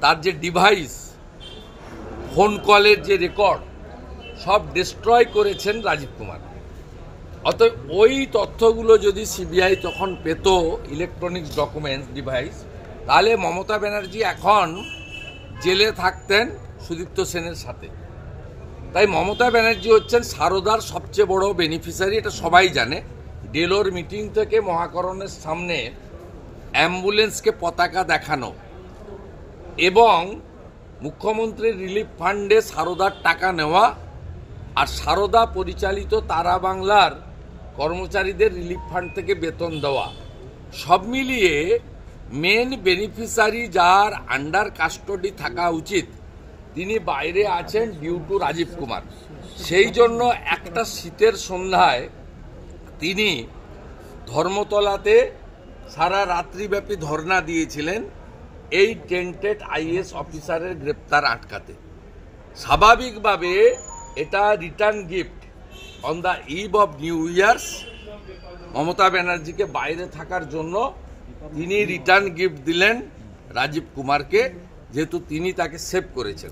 তার যে device, phone কলের যে রেকর্ড, সব ডিস্ট্রয় করেছেন রাজীব কুমার। অতএব ওই তথ্যগুলো যদি সিবিআই তখন পেত, ইলেকট্রনিক্স ডকুমেন্টস ডিভাইস, তাহলে মমতা ব্যানার্জি এখন জেলে থাকতেন সুদীপ্ত সেনের সাথে। তাই মমতা ব্যানার্জি হচ্ছেন সারদার সবচেয়ে বড় বেনিফিশিয়ারি, এটা সবাই জানে। ডেলোর মিটিং থেকে মহাকরণের সামনে অ্যাম্বুলেন্সকে পতাকা দেখানো এবং মুখ্যমন্ত্রীর রিলিফ ফান্ডে সারদার টাকা নেওয়া আর সারদা পরিচালিত তারা বাংলার কর্মচারীদের রিলিফ ফান্ড থেকে বেতন দেওয়া, সব মিলিয়ে মেন বেনিফিশিয়ারি যার আন্ডার কাস্টডি থাকা উচিত, তিনি বাইরে আছেন ডিউ টু রাজীব কুমার। সেই জন্য একটা শীতের সন্ধ্যায় তিনি ধর্মতলাতে সারা রাত্রিব্যাপী ধর্ণা দিয়েছিলেন এই টেন্টেড আইএএস অফিসারের গ্রেপ্তার আটকাতে। স্বাভাবিকভাবে এটা return gift on the eve of New Year's Mamata ব্যানার্জিকে বাইরে থাকার জন্য তিনি রিটার্ন গিফট দিলেন রাজীব কুমারকে, যেহেতু তিনি তাকে সেভ করেছেন।